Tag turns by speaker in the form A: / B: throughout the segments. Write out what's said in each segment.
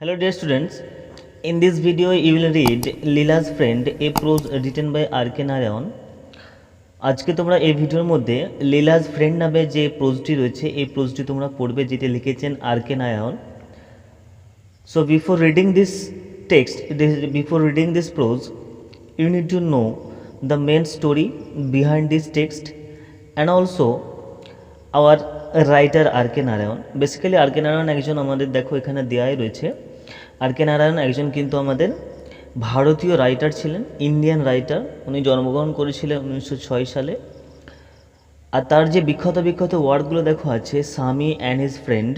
A: Hello dear students, in this video you will read Leela's Friend, a prose written by R.K. Narayan. আজকে তোমরা এই ভিডিওর মধ্যে Leela's friend নামে যে প্রোজটি রয়েছে এই প্রোজটি তোমরা পড়বে, যেটি লিখেছেন R.K. Narayan. So before reading this text, before reading this prose, you need to know the main story behind this text and also our writer R K. Narayan. Basically R K. Narayan একজন আমাদের, দেখো এখানে দেয়াই রয়েছে, আর.কে. নারায়ণ একজন কিন্তু আমাদের ভারতীয় রাইটার ছিলেন, ইন্ডিয়ান রাইটার. উনি জন্মগ্রহণ করেছিলেন 1906 সালে. আর তার যে বিখ্যাত বিখ্যাত ওয়ার্ডগুলো দেখো আছে স্বামী অ্যান্ড হিজ ফ্রেন্ড,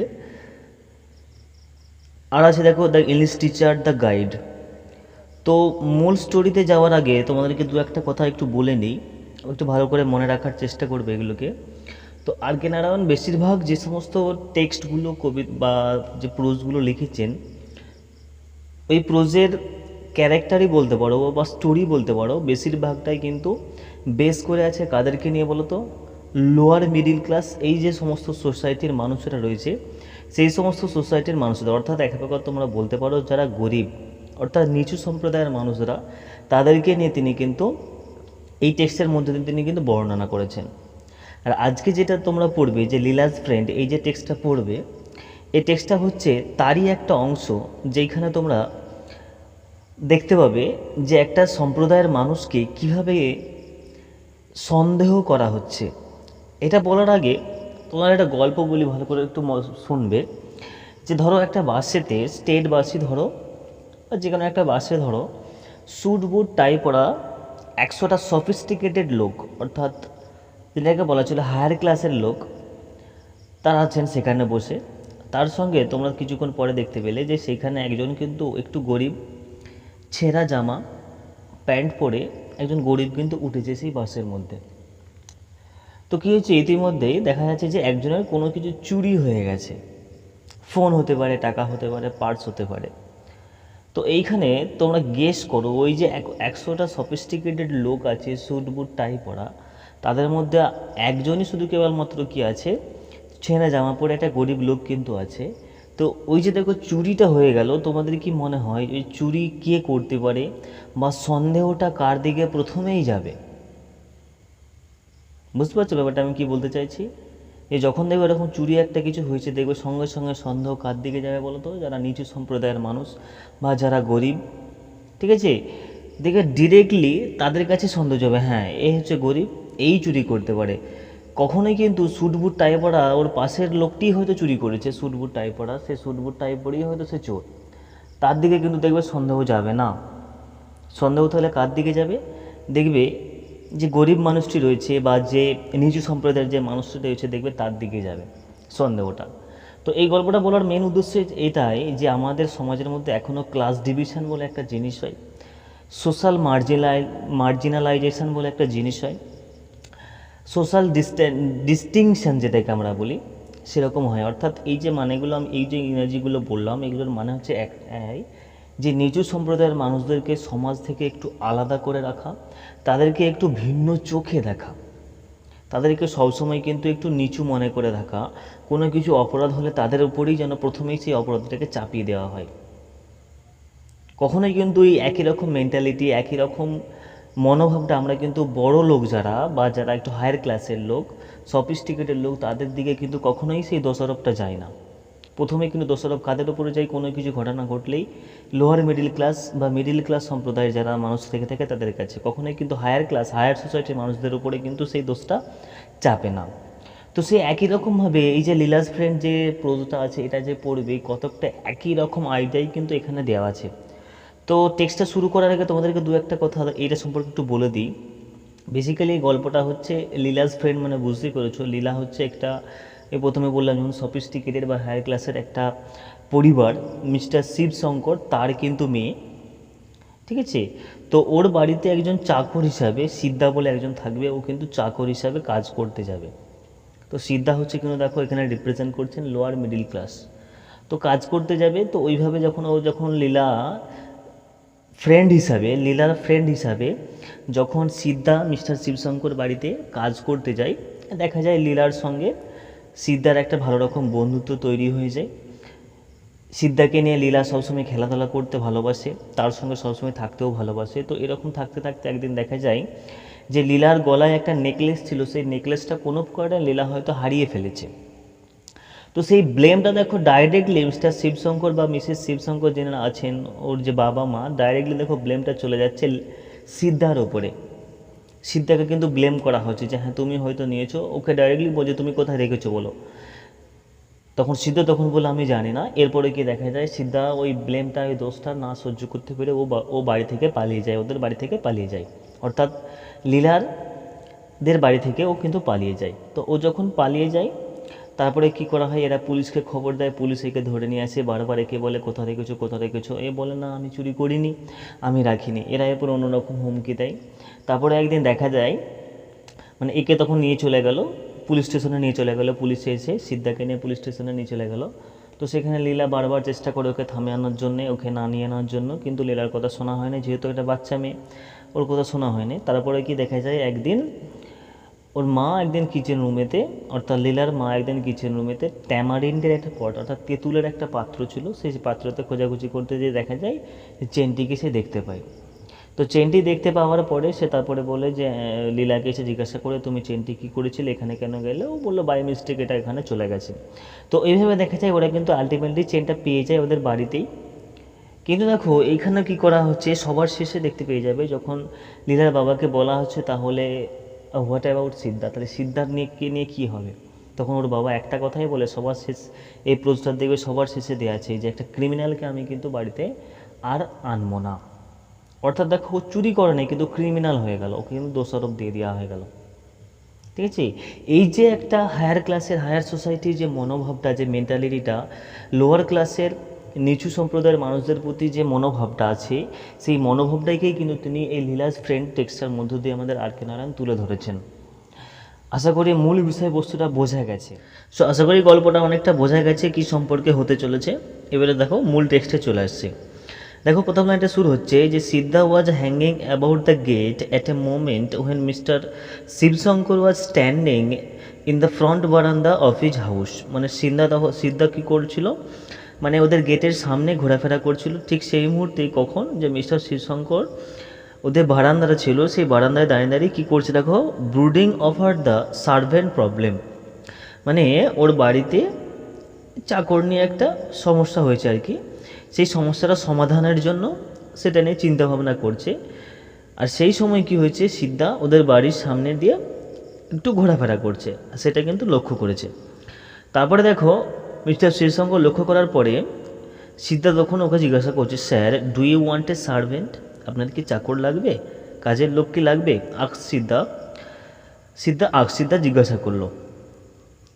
A: আর আছে দেখো the English teacher, the guide. তো মূল স্টোরিতে যাওয়ার আগে তোমাদেরকে দু একটা কথা একটু বলে নিই, একটু ভালো করে মনে রাখার চেষ্টা করবে এগুলোকে. তো আর.কে. নারায়ণ বেশিরভাগ যে সমস্ত টেক্সটগুলো বা যে প্রোজগুলো লিখেছেন, ওই প্রোজের ক্যারেক্টারই বলতে পারো বা স্টোরি বলতে পারো, বেশিরভাগটাই কিন্তু বেস করে আছে কাদেরকে নিয়ে বলো তো? লোয়ার মিডিল ক্লাস, এই যে সমস্ত সোসাইটির মানুষেরা রয়েছে সেই সমস্ত সোসাইটির মানুষরা, অর্থাৎ এক প্রকার তোমরা বলতে পারো যারা গরিব, অর্থাৎ নিচু সম্প্রদায়ের মানুষরা, তাদেরকে নিয়ে তিনি কিন্তু এই টেক্সটের মধ্যে তিনি কিন্তু বর্ণনা করেছেন. আর আজকে যেটা তোমরা পড়বে, যে লীলাজ ফ্রেন্ড, এই যে টেক্সটটা পড়বে, এই টেক্সটটা হচ্ছে তারই একটা অংশ, যেখানে তোমরা দেখতে পাবে যে একটা সম্প্রদায়ের মানুষকে কিভাবে সন্দেহ করা হচ্ছে. এটা বলার আগে তোমার একটা গল্প বলি, ভালো করে একটু শুনবে. যে ধরো একটা বাসেতে, স্টেট বাসই ধরো বা যে কোনো একটা বাসে ধরো, স্যুট বুট টাই পরা 100টা সফিস্টিকেটেড লোক, অর্থাৎ যেটাকে বলা ছিল হায়ার ক্লাসের লোক, তারা আছেন সেখানে বসে. তার সঙ্গে তোমরা কিছুক্ষণ পরে দেখতে পেলে যে সেখানে একজন কিন্তু একটু গরিব, ছেঁড়া জামা প্যান্ট পরে একজন গরিব কিন্তু উঠেছে সেই বাসের মধ্যে. তো কী হচ্ছে, ইতিমধ্যেই দেখা যাচ্ছে যে একজনের কোনো কিছু চুরি হয়ে গেছে. ফোন হতে পারে, টাকা হতে পারে, পার্স হতে পারে. তো এইখানে তোমরা গেস করো, ওই যে 100টা সফিস্টিকেটেড লোক আছে স্যুট বুট টাই পরা, তাদের মধ্যে একজনই শুধু কেবলমাত্র কি আছে, ছেঁড়া জামা পরে একটা গরিব লোক কিন্তু আছে. তো ওই যে দেখো চুরিটা হয়ে গেল, তোমাদের কি মনে হয় ওই চুরি কে করতে পারে বা সন্দেহটা কার দিকে প্রথমেই যাবে? বুঝতে পারছো ব্যাপারটা আমি কি বলতে চাইছি? যে যখন দেখবে এরকম চুরি একটা কিছু হয়েছে, দেখবে সঙ্গে সঙ্গে সন্দেহ কার দিকে যাবে বলো তো? যারা নিচু সম্প্রদায়ের মানুষ বা যারা গরিব, ঠিক আছে, দেখবে ডিরেক্টলি তাদের কাছে সন্দেহ যাবে, হ্যাঁ এই হচ্ছে গরিব, এই চুরি করতে পারে. কখনোই কিন্তু স্যুট বুট টাই পরা ওর পাশের লোকটি হয়তো চুরি করেছে, স্যুট বুট টাই পরা, সে স্যুট বুট টাই পরেই হয়তো সে চোর, তার দিকে কিন্তু দেখবে সন্দেহ যাবে না. সন্দেহ তাহলে কার দিকে যাবে? দেখবে যে গরিব মানুষটি রয়েছে বা যে নিচু সম্প্রদায়ের যে মানুষটি রয়েছে, দেখবে তার দিকে যাবে সন্দেহটা. তো এই গল্পটা বলার মেন উদ্দেশ্য এটাই যে আমাদের সমাজের মধ্যে এখনও ক্লাস ডিভিশন বলে একটা জিনিস হয়, সোশ্যাল মার্জিনালাইজেশন বলে একটা জিনিস হয়, সোশ্যাল ডিস্টিংশন যেটাকে আমরা বলি সেরকম হয়. অর্থাৎ এই যে মানেগুলো আমি, এই যে ইংরাজিগুলো বললাম, এগুলোর মানে হচ্ছে একটাই, যে নিচু সম্প্রদায়ের মানুষদেরকে সমাজ থেকে একটু আলাদা করে রাখা, তাদেরকে একটু ভিন্ন চোখে দেখা, তাদেরকে সবসময় কিন্তু একটু নিচু মনে করে রাখা. কোনো কিছু অপরাধ হলে তাদের উপরেই যেন প্রথমেই সেই অপরাধটাকে চাপিয়ে দেওয়া হয়. কখনোই কিন্তু এই একই রকম মেন্টালিটি, একই রকম মনোভাবটা আমরা কিন্তু বড় লোক যারা বা যারা একটু হায়ার ক্লাসের লোক, সফিস্টিকেটেড লোক, তাদের দিকে কিন্তু কখনোই সেই দোষারোপটা যায় না. প্রথমে কিন্তু দোষারোপ কাদের উপরে যায়? কোনো কিছু ঘটনা ঘটলেই লোয়ার মিডিল ক্লাস বা মিডিল ক্লাস সম্প্রদায়ের যারা মানুষ থেকে থাকে তাদের কাছে, কখনোই কিন্তু হায়ার ক্লাস, হায়ার সোসাইটির মানুষদের উপরে কিন্তু সেই দোষটা চাপে না. তো সে একই রকমভাবে এই যে লীলাজ ফ্রেন্ড যে প্রোজটা আছে, এটা যে পড়বে, কতকটা একই রকম আইডিয়াই কিন্তু এখানে দেওয়া আছে. তো টেক্সটটা শুরু করার আগে তোমাদেরকে দু একটা কথা এইটা সম্পর্কে একটু বলে দিই. বেসিক্যালি এই গল্পটা হচ্ছে লীলাজ ফ্রেন্ড, মানে বুঝতেই পেরেছো, লীলা হচ্ছে একটা, প্রথমে বললাম যেমন সফিস্টিকেটেড বা হায়ার ক্লাসের একটা পরিবার, মিস্টার শিবশঙ্কর তার কিন্তু মেয়ে, ঠিক আছে. তো ওর বাড়িতে একজন চাকর হিসাবে সিদ্ধা বলে একজন থাকবে, ও কিন্তু চাকর হিসাবে কাজ করতে যাবে. তো সিদ্ধা হচ্ছে কিন্তু দেখো এখানে রিপ্রেজেন্ট করছেন লোয়ার মিডিল ক্লাস. তো কাজ করতে যাবে, তো ওইভাবে যখন লীলা ফ্রেন্ড হিসাবে, লীলার ফ্রেন্ড হিসাবে যখন সিদ্ধা মিস্টার শিবশঙ্কর বাড়িতে কাজ করতে যায়, দেখা যায় লীলার সঙ্গে সিদ্ধার একটা ভালো রকম বন্ধুত্ব তৈরি হয়ে যায়. সিদ্ধাকে নিয়ে লীলা সবসময় খেলাধুলা করতে ভালোবাসে, তার সঙ্গে সবসময় থাকতেও ভালোবাসে। তো এরকম থাকতে থাকতে একদিন দেখা যায় যে লীলার গলায় একটা নেকলেস ছিল, সেই নেকলেসটা কোনো কারণে লীলা হয়তো হারিয়ে ফেলেছে। তো সেই ব্লেমটা দেখো ডাইরেক্টলি মিস্টার শিবশঙ্কর বা মিসেস শিবশঙ্কর যিনি আছেন, ওর যে বাবা মা, ডাইরেক্টলি দেখো ব্লেমটা চলে যাচ্ছে সিদ্ধার ওপরে। সিদ্ধাকে কিন্তু ব্লেম করা হচ্ছে যে হ্যাঁ তুমি হয়তো নিয়েছো। ওকে ডাইরেক্টলি বলছে তুমি কোথায় রেখেছো বলো। তখন সিদ্ধা তখন বলে আমি জানি না। এরপরে কি দেখা যায়, সিদ্ধা ওই ব্লেমটা, ওই দোষটা না সহ্য করতে পেরে ও বাড়ি থেকে পালিয়ে যায়, ওদের বাড়ি থেকে পালিয়ে যায়, অর্থাৎ লীলারদের বাড়ি থেকে ও কিন্তু পালিয়ে যায়। তো ও যখন পালিয়ে যায়, তারপরে কি করা হয়, এরা পুলিশকে খবর দেয়, পুলিশ একে ধরে নিয়ে আসে। বারবার একে বলে কোথা রেখেছো কোথা রেখেছো, এ বলে না আমি চুরি করিনি, আমি রাখিনি। এরা এরপর অন্যরকম হুমকি দেয়। তারপরে একদিন দেখা যায়, মানে একে তখন নিয়ে চলে গেল পুলিশ স্টেশনে, নিয়ে চলে গেল পুলিশে, এসে সিদ্ধাকে নিয়ে পুলিশ স্টেশনে নিয়ে চলে গেল। তো সেখানে লীলা বারবার চেষ্টা করে ওকে থামিয়ে আনার জন্যে, ওকে না নিয়ে আনার জন্য, কিন্তু লীলার কথা শোনা হয়নি, যেহেতু একটা বাচ্চা মেয়ে, ওর কথা শোনা হয়নি। তারপরে কি দেখা যায়, একদিন ওর মা একদিন কিচেন রুমেতে, অর্থাৎ লীলার মা একদিন কিচেন রুমেতে ট্যামারিন্ডের একটা পট, অর্থাৎ তেঁতুলের একটা পাত্র ছিল, সেই পাত্রতে খোঁজাখুঁজি করতে যেয়ে দেখা যায় চেনটিকে সে দেখতে পায়। তো চেনটি দেখতে পাওয়ার পরে সে তারপরে বলে যে লীলাকে এসে জিজ্ঞাসা করে তুমি চেনটি কী করেছিলে, এখানে কেন গেলে? ও বললো বাই মিস্টেক এটা এখানে চলে গেছে। তো এইভাবে দেখা যায় ওরা কিন্তু আলটিমেটলি চেনটা পেয়ে যায় ওদের বাড়িতেই। কিন্তু দেখো এইখানে কি করা হচ্ছে, সবার শেষে দেখতে পেয়ে যাবে যখন লীলার বাবাকে বলা হচ্ছে তাহলে হোয়াট অ্যাবাউট সিদ্ধা, তাহলে সিদ্ধার নিয়ে কী হবে, তখন ওর বাবা একটা কথাই বলে, সবার শেষ এই প্রস্তাব দেখবে সবার শেষে দেওয়া আছে যে একটা ক্রিমিনালকে আমি কিন্তু বাড়িতে আর আনবো না। অর্থাৎ দেখো ও চুরি করে নাই কিন্তু ক্রিমিনাল হয়ে গেল, ওকে কিন্তু দোষারোপ দিয়ে দেওয়া হয়ে গেল। ঠিক আছে, এই যে একটা হায়ার ক্লাসের, হায়ার সোসাইটির যে মনোভাবটা, যে মেন্টালিটিটা লোয়ার ক্লাসের নিচু সম্প্রদায়ের মানুষদের প্রতি যে মনোভাবটা আছে, সেই মনোভাবটাকেই কিন্তু তিনি এই লীলাস ফ্রেন্ড টেক্সটার মধ্য দিয়ে আমাদের আর কে নারায়ণ তুলে ধরেছেন। আশা করি মূল বিষয়বস্তুটা বোঝা গেছে। সো আশা করি গল্পটা অনেকটা বোঝা গেছে কি সম্পর্কে হতে চলেছে। এবারে দেখো মূল টেক্সটে চলে আসছে। দেখো প্রথম লাইনটা শুরু হচ্ছে যে Siddha was hanging about the gate at a moment when mister Shivshankar was standing in the front veranda of his house. মানে সিদ্ধা কী করছিল, মানে ওদের গেটের সামনে ঘোরাফেরা করছিল। ঠিক সেই মুহূর্তেই কখন যে মিস্টার শিবশঙ্কর ওদের বারান্দাটা ছিল, সেই বারান্দায় দাঁড়িয়ে দাঁড়িয়ে কী করছে দেখো, brooding over the servant problem. মানে ওর বাড়িতে চাকর নিয়ে একটা সমস্যা হয়েছে আর কি, সেই সমস্যাটা সমাধানের জন্য সেটা নিয়ে চিন্তাভাবনা করছে। আর সেই সময় কি হয়েছে, সিদ্ধা ওদের বাড়ির সামনে দিয়ে একটু ঘোরাফেরা করছে, সেটা কিন্তু লক্ষ্য করেছে। তারপরে দেখো মিস্টার শিবশঙ্কর লক্ষ্য করার পরে সিদ্ধা তখন ওকে জিজ্ঞাসা করছে, sir do you want a servant, আপনার কি চাকর লাগবে, কাজের লোক কি লাগবে? সিদ্ধা জিজ্ঞাসা করলো।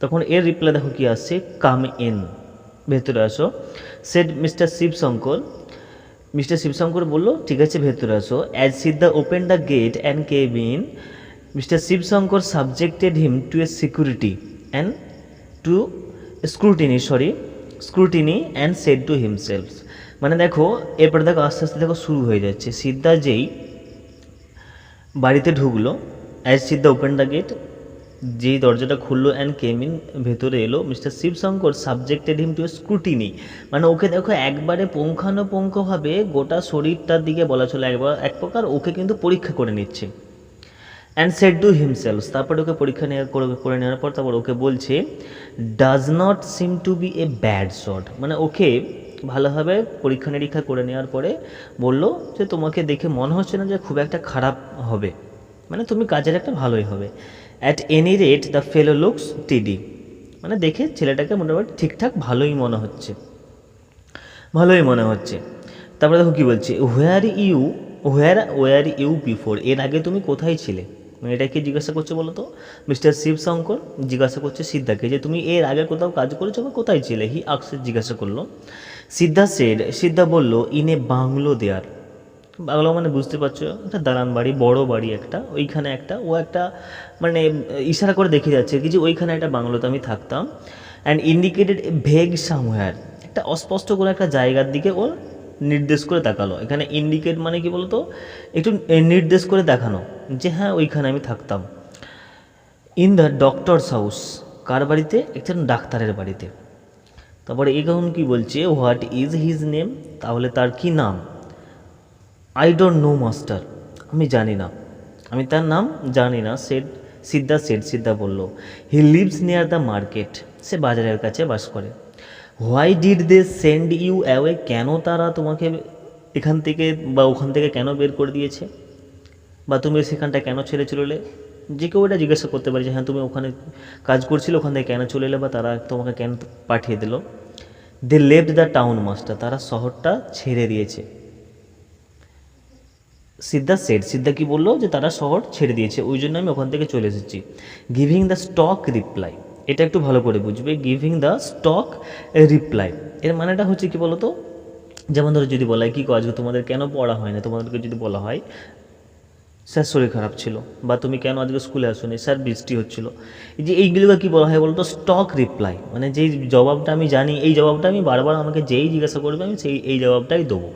A: তখন এর রিপ্লাই দেখো কি আসছে, কাম ইন, ভেতরে আসো। Said Mr Shivshankar. Mr Shivshankar বললো ঠিক আছে ভেতরে আসো। As Siddha open the gate and came in, Mr Shivshankar subjected him to a security and to scrutiny and said to himself. মানে দেখো এরপরে দেখো আস্তে আস্তে দেখো শুরু হয়ে যাচ্ছে। সিদ্ধা যেই বাড়িতে ঢুকলো, as Siddha open the gate, যেই দরজাটা খুললো অ্যান্ড কেম ইন, ভেতরে এলো, Mr Shivshankar subjected him to scrutiny, মানে ওকে দেখো একবারে পুঙ্খানুপুঙ্খভাবে গোটা শরীরটার দিকে বলা চলে এক প্রকার ওকে কিন্তু পরীক্ষা করে নিচ্ছে। অ্যান্ড সেড টু হিমসেলফ, তারপরে ওকে পরীক্ষা করে নেওয়ার পর তারপর ওকে বলছে does not seem to be a bad shot, মানে ওকে ভালোভাবে পরীক্ষা নিরীক্ষা করে নেওয়ার পরে বললো যে তোমাকে দেখে মনে হচ্ছে না যে খুব একটা খারাপ হবে, মানে তুমি কাজের একটা ভালোই হবে। At any rate the fellow looks টিডি, মানে দেখে ছেলেটাকে মোটামুটি ঠিকঠাক ভালোই মনে হচ্ছে। তারপরে দেখো কী বলছে, ওয়ার ইউ বিফোর, এর আগে তুমি কোথায় ছিলে, মানে এটা কি জিজ্ঞাসা করছে বলো তো, মিস্টার শিবশঙ্কর জিজ্ঞাসা করছে সিদ্ধাকে যে তুমি এর আগে কোথাও কাজ করেছো বা কোথায় ছিলে। হি আকসে জিজ্ঞাসা করলো। সিদ্ধা বলল in a bungalow there, bungalow মানে বুঝতে পারছো একটা দালান বাড়ি, বড় বাড়ি একটা, ওইখানে ও একটা মানে ইশারা করে দেখে যাচ্ছে কি যে ওইখানে একটা বাংলোতে আমি থাকতাম। And indicated A vague somewhere, একটা অস্পষ্ট করে একটা জায়গার দিকে ও নির্দেশ করে দেখালো। এখানে ইন্ডিকেট মানে কি বলতো, একটু নির্দেশ করে দেখানো যে হ্যাঁ ওইখানে আমি থাকতাম। ইন দ্য ডক্টরস হাউস, কার বাড়িতে? একজন ডাক্তারের বাড়িতে। তারপরে এখন কি বলছে, হোয়াট ইজ হিজ নেম, তাহলে তার কি নাম। আই ডোন্ট নো মাস্টার, আমি জানি না, আমি তার নাম জানি না। সিদ্ধা বলল। He lives near the market, সে বাজারের কাছে বাস করে। Why did they send you away, কেন তারা তোমাকে এখান থেকে বা ওখান থেকে কেন বের করে দিয়েছে, বা তুমি সেখানটা কেন ছেড়ে চলে এলে। যে কেউ এটা জিজ্ঞাসা করতে পারে যে হ্যাঁ তুমি ওখানে কাজ করছিলে, ওখান থেকে কেন চলে এলে, বা তারা তোমাকে কেন পাঠিয়ে দিল। দে লেফট দ্য টাউন মাস্টার, তারা শহরটা ছেড়ে দিয়েছে। সিদ্ধা কি বললো, যে তারা শহর ছেড়ে দিয়েছে, ওই জন্য আমি ওখান থেকে চলে এসেছি। গিভিং দ্য স্টক রিপ্লাই, এটা একটু ভালো করে বুঝবে। গিভিং দ্য স্টক রিপ্লাই এর মানেটা হচ্ছে কি বলো তো, যেমন ধরো যদি বলা হয় কী কাজ তোমাদের কেন পড়া হয় না, তোমাদেরকে যদি বলা হয় স্যার শরীর খারাপ ছিল, বা তুমি কেন আজকে স্কুলে আসোনি, স্যার বৃষ্টি হচ্ছিল, এই যে এইগুলোকে কী বলা হয় বলতো, স্টক রিপ্লাই। মানে যেই জবাবটা আমি জানি, এই জবাবটা আমি বারবার আমাকে যেই জিজ্ঞাসা করবে আমি এই জবাবটাই দেবো।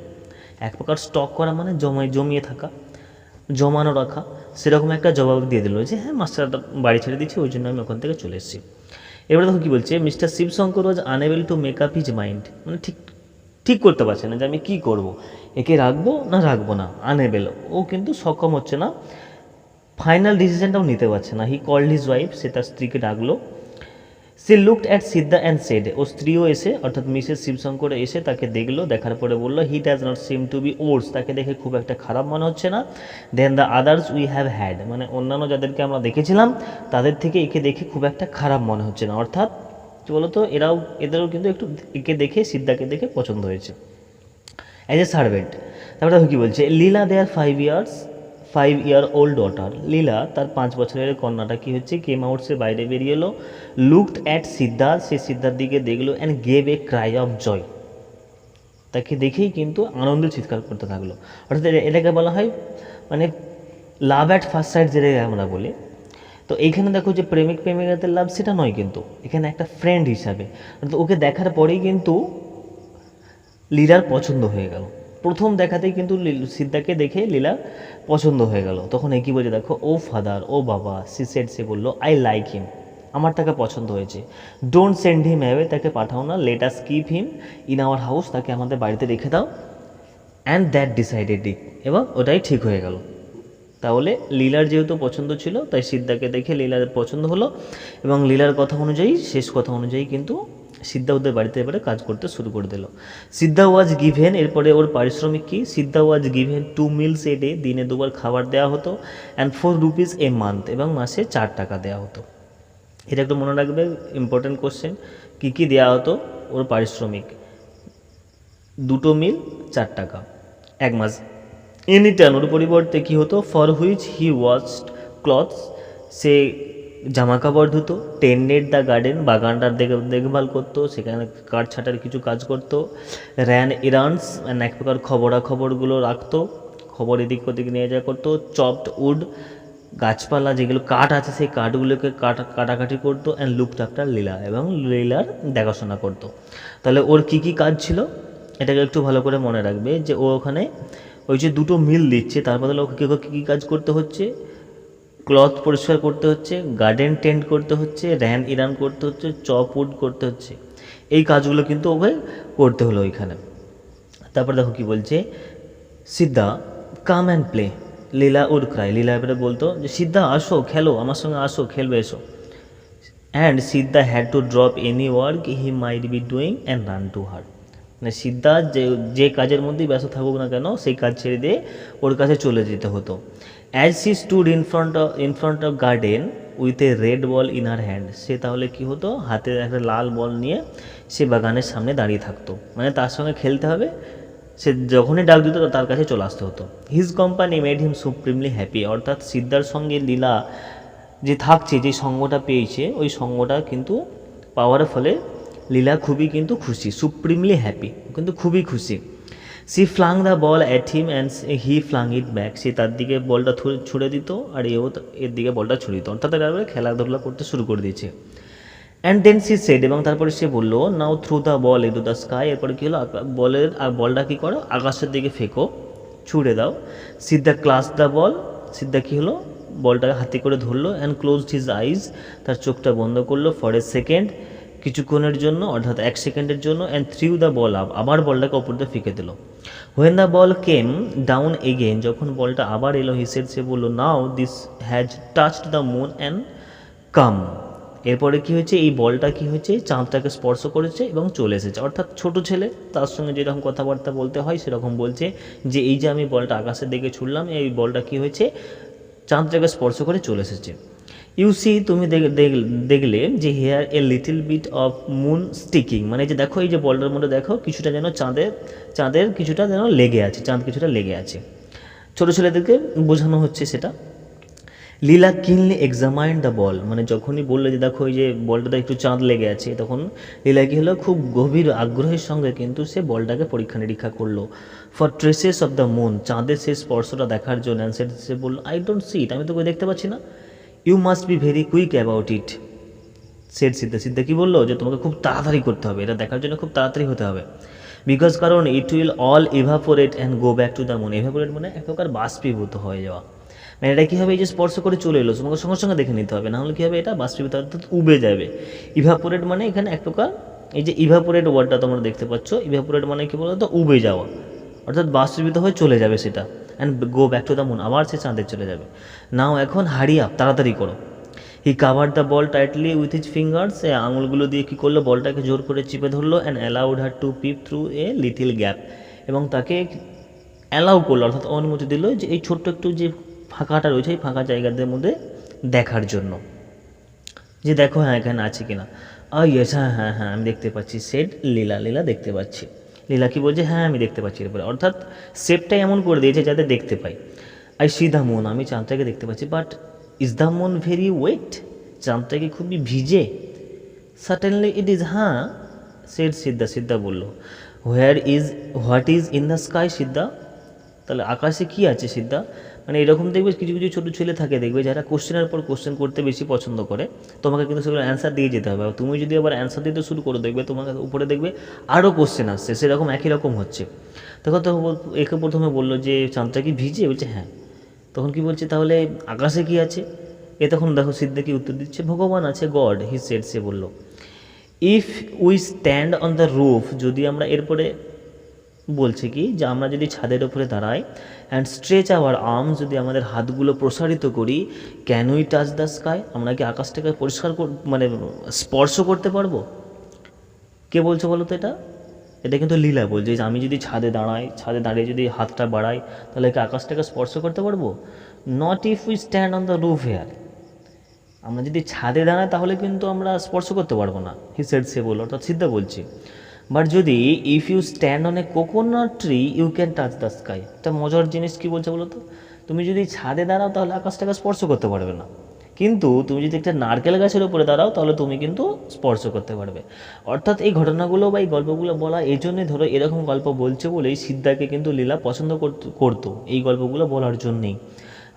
A: এক প্রকার স্টক করা মানে জমিয়ে থাকা, জমানো রাখা, সেরকম একটা জবাব দিয়ে দিল যে হ্যাঁ মাস্টারটা বাড়ি ছেড়ে দিচ্ছে, ওই জন্য আমি ওখান থেকে চলে এসেছি। এবারে দেখো কী বলছে, Mr Shivshankar was unable to make up his mind, মানে ঠিক করতে পারছে না যে আমি কী করব, একে রাখবো না রাখবো না, আনএবল, ও কিন্তু সক্ষম হচ্ছে না, ফাইনাল ডিসিশনটাও নিতে পারছে না। হি কল্ড হিজ ওয়াইফ, সে তার স্ত্রীকে ডাকলো। সে looked at Siddha and said, ও স্ত্রীও এসে অর্থাৎ মিসেস শিবশঙ্কর এসে তাকে দেখলো, দেখার পরে বললো he does not seem to be worse, তাকে দেখে খুব একটা খারাপ মনে হচ্ছে না। Then the others we have had, মানে অন্যান্য যাদেরকে আমরা দেখেছিলাম তাদের থেকে একে দেখে খুব একটা খারাপ মনে হচ্ছে না, অর্থাৎ কী বলতো এদেরও কিন্তু একটু একে দেখে সিদ্ধাকে দেখে পছন্দ হয়েছে অ্যাজ এ সার্ভেন্ট। তারপরে কী বলছে, লীলা দেয়ার 5 year old ডটার, লীলা তার 5 বছরের কন্যাটা কী হচ্ছে, কেম আউট, সে বাইরে বেরিয়ে এলো। লুকড অ্যাট সিদ্ধার্থ, সে সিদ্ধার দিকে দেখলো, and gave a cry of joy, তাকে দেখেই কিন্তু আনন্দের চিৎকার করতে থাকলো। অর্থাৎ এটাকে বলা হয় মানে লাভ অ্যাট ফার্স্ট সাইট, যেটাকে আমরা বলি। তো এইখানে দেখো যে প্রেমিকাদের লাভ সেটা নয়, কিন্তু এখানে একটা ফ্রেন্ড হিসাবে, অর্থাৎ ওকে দেখার পরেই কিন্তু লীলার পছন্দ হয়ে গেল। প্রথম দেখাতেই কিন্তু সিদ্ধাকে দেখে লীলা পছন্দ হয়ে গেল। তখন একই বলছে দেখো, ও ফাদার, ও বাবা, সে বললো আই লাইক হিম, আমার তাকে পছন্দ হয়েছে। ডোন্ট সেন্ড হিম অ্যাওয়ে, তাকে পাঠাও না। Let us keep him in our house, তাকে আমাদের বাড়িতে রেখে দাও। অ্যান্ড দ্যাট ডিসাইডেড ইট, এবং ওটাই ঠিক হয়ে গেল। তাহলে লীলার যেহেতু পছন্দ ছিল, তাই সিদ্ধাকে দেখে লীলার পছন্দ হলো, এবং লীলার কথা অনুযায়ী, শেষ কথা অনুযায়ী কিন্তু সিদ্ধা ওদের বাড়িতে এবারে কাজ করতে শুরু করে দিল। সিদ্ধা ওয়াজ গিভেন, এরপরে ওর পারিশ্রমিক কি, সিদ্ধা was given 2 meals a day, দিনে 2বার খাবার দেওয়া হতো। অ্যান্ড 4 rupees a month, এবং মাসে 4 টাকা দেওয়া হতো। এটা একটু মনে রাখবে, ইম্পর্টেন্ট কোশ্চেন। কী দেওয়া হতো ওর পারিশ্রমিক, 2 মিল 4 টাকা 1 মাস। ইন রিটার্ন, ওর পরিবর্তে কী হতো, for which he washed clothes, সে জামা কাপড় ধুতো। টেন্ডেড দ্য গার্ডেন, বাগানটার দেখভাল করতো, সেখানে কাঠ ছাটার কিছু কাজ করতো। র্যান এরান্ডস, মানে এক প্রকার খবরাখবরগুলো রাখতো, খবর এদিক ওদিক নিয়ে যাওয়া করতো। চপড উড, গাছপালা যেগুলো কাঠ আছে সেই কাঠগুলোকে কাটাকাটি করতো। অ্যান্ড লুকড আফটার লীলা, এবং লীলার দেখাশোনা করতো। তাহলে ওর কী কী কাজ ছিল এটাকে একটু ভালো করে মনে রাখবে, যে ও ওখানে ওই যে 2টো মিল দিচ্ছে, তার বদলে ওকে কী কী কাজ করতে হচ্ছে, ক্লথ পরিষ্কার করতে হচ্ছে, গার্ডেন টেন্ড করতে হচ্ছে, র্যান ইরান করতে হচ্ছে, চপ উড করতে হচ্ছে। এই কাজগুলো কিন্তু ওকে করতে হলো ওইখানে। তারপর দেখো কী বলছে, Siddha come and play, Leela would cry, Leela এবারে বলতো যে সিদ্ধা আসো খেলো, আমার সঙ্গে আসো, খেলবে এসো। And Siddha had to drop any work he might be doing and run to her, মানে সিদ্ধা যে কাজের মধ্যেই ব্যস্ত থাকুক না কেন, সেই কাজ ছেড়ে দিয়ে ওর কাছে চলে যেতে হতো। As she stood in front of garden with a red ball in her hand, সে তাহলে কী হতো, হাতে একটা লাল বল নিয়ে সে বাগানের সামনে দাঁড়িয়ে থাকতো, মানে তার সঙ্গে খেলতে হবে, সে যখনই ডাক দিত তার কাছে চলে আসতে হতো। His company made him supremely happy, অর্থাৎ সিদ্ধার সঙ্গে লীলা যে থাকছে, যে সঙ্গটা পেয়েছে, ওই সঙ্গটা কিন্তু পাওয়ার ফলে লীলা খুবই কিন্তু খুশি, সুপ্রিমলি হ্যাপি, কিন্তু খুবই খুশি। She flung the ball at him and he flung it back, সে তার দিকে বলটা ছুড়ে দিত আর এর দিকে বলটা ছুড়ে দিত, অর্থাৎ তারপরে খেলাধুলা করতে শুরু করে দিয়েছে। অ্যান্ড দেন সি সেড, এবং তারপরে সে বললো now throw the ball into the sky, এরপরে কী হলো, বলটা কী করো, আকাশের দিকে ফেঁকো, ছুড়ে দাও। সিদ্ধা ক্লাস দ্য বল, সিদ্ধা কী হলো, বলটাকে হাতে করে ধরলো। অ্যান্ড ক্লোজড হিজ আইজ, তার চোখটা বন্ধ করলো। ফর এ সেকেন্ড কিছুক্ষণের জন্য অর্থাৎ 1 সেকেন্ডের জন্য, and threw the ball up, আবার বলটাকে ওপর দিয়ে ফেঁকে দিল। When the ball came down again, যখন বলটা আবার এলো, হি সেড, সে বললো, now this has touched the moon and come. এরপরে কি হয়েছে, এই বলটা কি হয়েছে, চাঁদটাকে স্পর্শ করেছে এবং চলে এসেছে। অর্থাৎ ছোট ছেলে তার সঙ্গে যেরকম কথাবার্তা বলতে হয় সেরকম বলছে যে এই যে আমি বলটা আকাশের দিকে ছুড়লাম, এই বলটা কি হয়েছে, চাঁদটাকে স্পর্শ করে চলে এসেছে। ইউ সি, তুমি দেখলে যে here a little bit of moon sticking, মানে যে দেখো এই যে বলটার মধ্যে দেখো কিছুটা যেন চাঁদের কিছুটা যেন লেগে আছে, চাঁদ কিছুটা লেগে আছে। ছোটো ছেলেদেরকে বোঝানো হচ্ছে সেটা। লীলা কিনলি এক্সামাইন দ্য বল, মানে যখনই বললো যে দেখো এই যে বলটাতে একটু চাঁদ লেগে আছে, তখন লীলা কী হলো, খুব গভীর আগ্রহের সঙ্গে কিন্তু সে বলটাকে পরীক্ষা নিরীক্ষা করলো। For traces of the moon, চাঁদের সেই স্পর্শটা দেখার জন্য। অ্যান্ড সে বললো, আই ডোন্ট সি ইট, আমি তো দেখতে পাচ্ছি না। You must be very quick about it, said Siddha কী বললো, যে তোমাকে খুব তাড়াতাড়ি করতে হবে, এটা দেখার জন্য খুব তাড়াতাড়ি হতে হবে। বিকজ কারণ it will all evaporate and go back to the moon. Evaporate মানে এক প্রকার বাষ্পীভূত হয়ে যাওয়া, মানে এটা কী হবে, এই যে স্পর্শ করে চলে এলো, তোমাকে সঙ্গে সঙ্গে দেখে নিতে হবে, নাহলে কী হবে, এটা বাষ্পীভূত অর্থাৎ উবে যাবে। ইভাপোরেট মানে এখানে এক প্রকার, এই যে ইভাপোরেট ওয়ার্ডটা তোমরা দেখতে পাচ্ছ, ইভাপোরেট মানে কী বলো তো, উবে যাওয়া, অর্থাৎ বাষ্পীভূত হয়ে চলে যাবে সেটা। And go back to the moon, আবার সে চাঁদে চলে যাবে। নাও এখন হারি আপ, তাড়াতাড়ি করো। He cover the ball tightly with his fingers, এ আঙুলগুলো দিয়ে কী করলো, বলটাকে জোর করে চিপে ধরলো। And allowed her to peep through a little gap, এবং তাকে অ্যালাউ করলো অর্থাৎ অনুমতি দিল যে এই ছোট্ট একটু যে ফাঁকাটা রয়েছে এই ফাঁকা জায়গাদের মধ্যে দেখার জন্য, যে দেখো হ্যাঁ এখানে আছে কিনা। ইয়েস, হ্যাঁ হ্যাঁ হ্যাঁ আমি দেখতে পাচ্ছি, সেড লীলা দেখতে পাচ্ছি। লীলা কি বলছে, হ্যাঁ আমি দেখতে পাচ্ছি। এরপরে অর্থাৎ শেপটাই এমন করে দিয়েছে যাতে দেখতে পাই। আই সি দ্য মুন, আমি চাঁদটাকে দেখতে পাচ্ছি। But is the moon very wet, চাঁদটা কি খুবই ভিজে? সার্টেনলি ইট ইজ, হ্যাঁ, সেড সিদ্ধা বললো। What is in the sky, Siddha, তাহলে আকাশে কি আছে সিদ্ধা? মানে এরকম দেখবে কিছু কিছু ছোটো ছেলে থাকে, দেখবে যারা কোশ্চেনের পর কোশ্চেন করতে বেশি পছন্দ করে, তোমাকে কিন্তু সেগুলো অ্যান্সার দিয়ে যেতে হবে। তুমি যদি আবার অ্যান্সার দিতে শুরু করো, দেখবে তোমাকে উপরে দেখবে আরও কোশ্চেন আসছে সেরকম একই রকম হচ্ছে। তখন তো একে প্রথমে বললো যে চাঁদটা কি ভিজে, বলছে হ্যাঁ। তখন কি বলছে, তাহলে আকাশে কি আছে? তখন দেখো সিদ্ধা কি উত্তর দিচ্ছে, ভগবান আছে, গড, হি সেড, সে বললো। If we stand on the roof, যদি আমরা, এরপরে বলছে কি যে আমরা যদি ছাদের ওপরে দাঁড়াই, অ্যান্ড স্ট্রেচ আওয়ার আর্মস, যদি আমাদের হাতগুলো প্রসারিত করি, can we touch the sky, আমরা কি আকাশটাকে পরিষ্কার মানে স্পর্শ করতে পারবো? কে বলছে বলো তো এটা কিন্তু লীলা বলছে যে আমি যদি ছাদে দাঁড়িয়ে যদি হাতটা বাড়াই, তাহলে কি আকাশটাকে স্পর্শ করতে পারবো? Not if we stand on the roof here, আমরা যদি ছাদে দাঁড়াই তাহলে কিন্তু আমরা স্পর্শ করতে পারবো না, হি সেড, সে বললো, অর্থাৎ সিদ্ধা বলছি। বাট যদি if you stand on a coconut tree you can touch the sky, একটা মজার জিনিস কী বলছে বলো তো, তুমি যদি ছাদে দাঁড়াও তাহলে আকাশটাকে স্পর্শ করতে পারবে না, কিন্তু তুমি যদি একটা নারকেল গাছের উপরে দাঁড়াও তাহলে তুমি কিন্তু স্পর্শ করতে পারবে। অর্থাৎ এই ঘটনাগুলো বা এই গল্পগুলো বলা এই জন্যই, ধরো এরকম গল্প বলছে বলেই সিদ্ধাকে কিন্তু লীলা পছন্দ করতো এই গল্পগুলো বলার জন্যেই।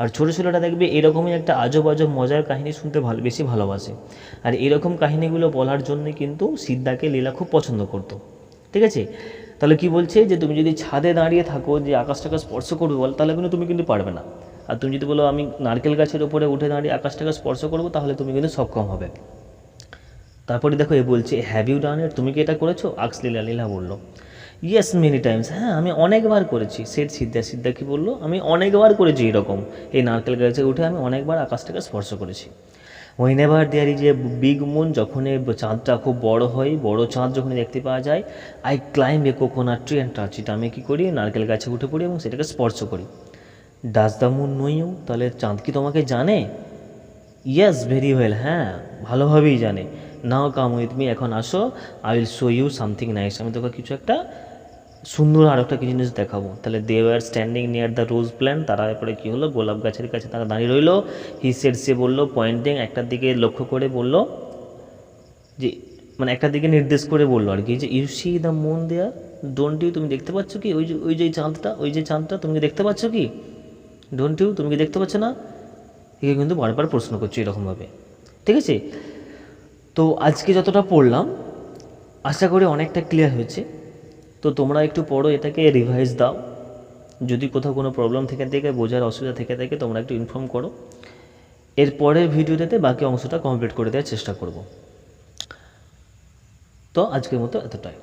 A: আর ছোটো ছেলেটা দেখবে এরকমই একটা আজব মজার কাহিনী শুনতে বেশি ভালোবাসে, আর এরকম কাহিনীগুলো বলার জন্যে কিন্তু সিদ্ধাকে লীলা খুব পছন্দ করতো। ঠিক আছে, তাহলে কি বলছে যে তুমি যদি ছাদে দাঁড়িয়ে থাকো যে আকাশটাকে স্পর্শ করবে বল, তাহলে কিন্তু তুমি কিন্তু পারবে না। আর তুমি যদি বলো আমি নারকেল গাছের উপরে উঠে দাঁড়িয়ে আকাশটাকে স্পর্শ করবো, তাহলে তুমি কিন্তু সক্ষম হবে। তারপরে দেখো এ বলছে, হ্যাভ ইউ ডান ইট, তুমি কি এটা করেছো? আক্স লীলা বললো, ইয়েস মেনি টাইমস, হ্যাঁ আমি অনেকবার করেছি। সেট সিদ্ধা কি বললো, আমি অনেকবার করেছি এরকম, এই নারকেল গাছে উঠে আমি অনেকবার আকাশটাকে স্পর্শ করেছি। Whenever there is a big moon, যখন চাঁদটা খুব বড় হয়, বড় চাঁদ যখন দেখতে পাওয়া যায়, I climb A coconut tree and touch it, আমি কী করি, নারকেল গাছে উঠে পড়ি এবং সেটাকে স্পর্শ করি। Does the moon know you, তাহলে চাঁদ কি তোমাকে জানে? ইয়েস ভেরি ওয়েল, হ্যাঁ ভালোভাবেই জানে। নাও কাম উইথ মি, এখন আসো, I will show you something nice, আমি তোকে কিছু একটা সুন্দর আর একটা জিনিস দেখাবো। তাহলে they were standing near the rose plant, তারা এরপরে কী হলো, গোলাপ গাছের কাছে তারা দাঁড়িয়ে রইলো। হি সেড, সে বললো, পয়েন্টিং, একটার দিকে লক্ষ্য করে বললো, যে মানে একটার দিকে নির্দেশ করে বললো আর কি, যে you see the moon there, don't you, তুমি দেখতে পাচ্ছ কি ওই যে চাঁদটা তুমি কি দেখতে পাচ্ছ কি? ডোন্ট ইউ, তুমি কি দেখতে পাচ্ছ না? একে কিন্তু বারবার প্রশ্ন করছো এরকমভাবে। ঠিক আছে, তো আজকে যতটা পড়লাম আশা করি অনেকটা ক্লিয়ার হয়েছে। তো তোমরা একটু পড়ো, এটাকে রিভাইজ দাও, যদি কোথাও কোনো প্রবলেম থেকে বোঝার অসুবিধা থেকে থাকে তোমরা একটু ইনফর্ম করো। এর পরের ভিডিওটাতে বাকি অংশটা কমপ্লিট করে দেওয়ার চেষ্টা করব। তো আজকের মতো এতটাই।